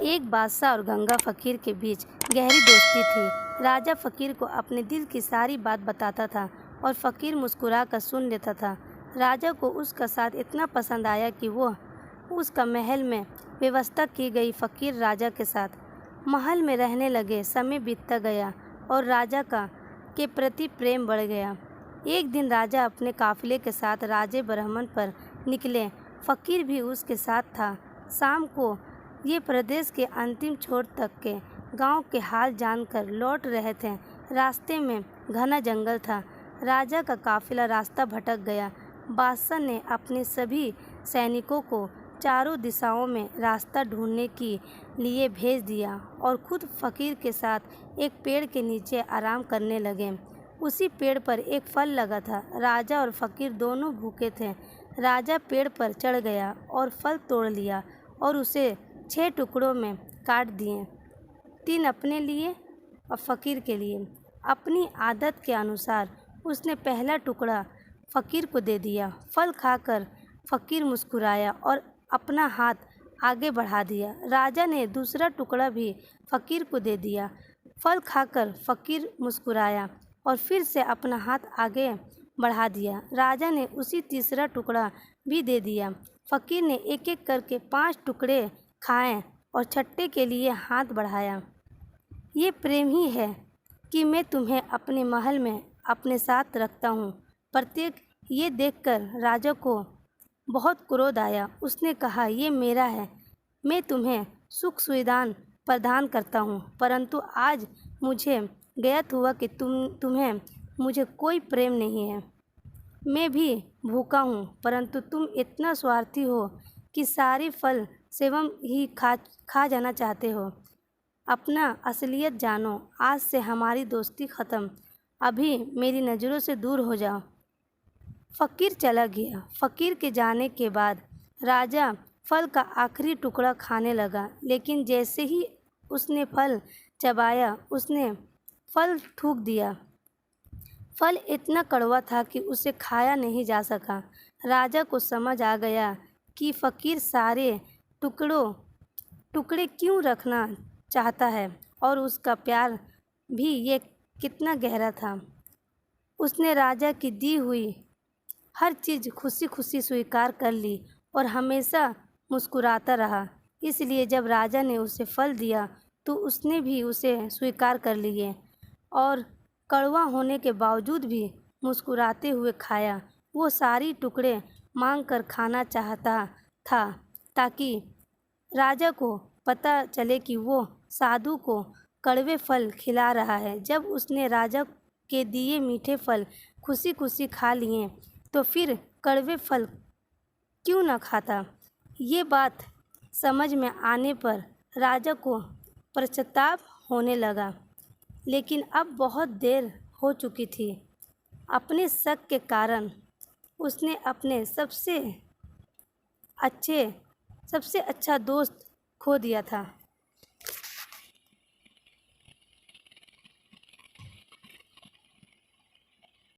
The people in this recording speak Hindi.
एक बादशाह और गंगा फकीर के बीच गहरी दोस्ती थी। राजा फकीर को अपने दिल की सारी बात बताता था और फकीर मुस्कुरा कर सुन लेता था। राजा को उसका साथ इतना पसंद आया कि वो उसका महल में व्यवस्था की गई। फकीर राजा के साथ महल में रहने लगे। समय बीतता गया और राजा के प्रति प्रेम बढ़ गया। एक दिन राजा अपने काफिले के साथ राज्य भ्रमण पर निकले। फकीर भी उसके साथ था। शाम को ये प्रदेश के अंतिम छोर तक के गांव के हाल जानकर लौट रहे थे। रास्ते में घना जंगल था। राजा का काफिला रास्ता भटक गया। बादशाह ने अपने सभी सैनिकों को चारों दिशाओं में रास्ता ढूंढने के लिए भेज दिया और खुद फकीर के साथ एक पेड़ के नीचे आराम करने लगे। उसी पेड़ पर एक फल लगा था। राजा और फकीर दोनों भूखे थे। राजा पेड़ पर चढ़ गया और फल तोड़ लिया और उसे 6 टुकड़ों में काट दिए, 3 अपने लिए और फकीर के लिए। अपनी आदत के अनुसार उसने पहला टुकड़ा फकीर को दे दिया। फल खाकर फकीर मुस्कुराया और अपना हाथ आगे बढ़ा दिया। राजा ने दूसरा टुकड़ा भी फकीर को दे दिया। फल खाकर फकीर मुस्कुराया और फिर से अपना हाथ आगे बढ़ा दिया। राजा ने उसी तीसरा टुकड़ा भी दे दिया। फकीर ने एक एक करके 5 टुकड़े खाए और छठे के लिए हाथ बढ़ाया। ये प्रेम ही है कि मैं तुम्हें अपने महल में अपने साथ रखता हूँ। प्रत्येक ये देखकर राजा को बहुत क्रोध आया। उसने कहा, ये मेरा है, मैं तुम्हें सुख सुविधाएं प्रदान करता हूँ, परंतु आज मुझे ज्ञात हुआ कि तुम्हें मुझे कोई प्रेम नहीं है। मैं भी भूखा हूँ, परंतु तुम इतना स्वार्थी हो कि सारे फल सेवम ही खा जाना चाहते हो। अपना असलियत जानो। आज से हमारी दोस्ती ख़त्म। अभी मेरी नज़रों से दूर हो जाओ। फकीर चला गया। फकीर के जाने के बाद राजा फल का आखिरी टुकड़ा खाने लगा, लेकिन जैसे ही उसने फल चबाया उसने फल थूक दिया। फल इतना कड़वा था कि उसे खाया नहीं जा सका। राजा को समझ आ गया कि फकीर सारे टुकड़े क्यों रखना चाहता है और उसका प्यार भी ये कितना गहरा था। उसने राजा की दी हुई हर चीज़ खुशी खुशी स्वीकार कर ली और हमेशा मुस्कुराता रहा। इसलिए जब राजा ने उसे फल दिया तो उसने भी उसे स्वीकार कर लिए और कड़वा होने के बावजूद भी मुस्कुराते हुए खाया। वो सारी टुकड़े मांग कर खाना चाहता था ताकि राजा को पता चले कि वो साधु को कड़वे फल खिला रहा है। जब उसने राजा के दिए मीठे फल खुशी खुशी खा लिए तो फिर कड़वे फल क्यों न खाता। ये बात समझ में आने पर राजा को पश्चाताप होने लगा, लेकिन अब बहुत देर हो चुकी थी। अपने शक के कारण उसने अपने सबसे अच्छा दोस्त खो दिया था।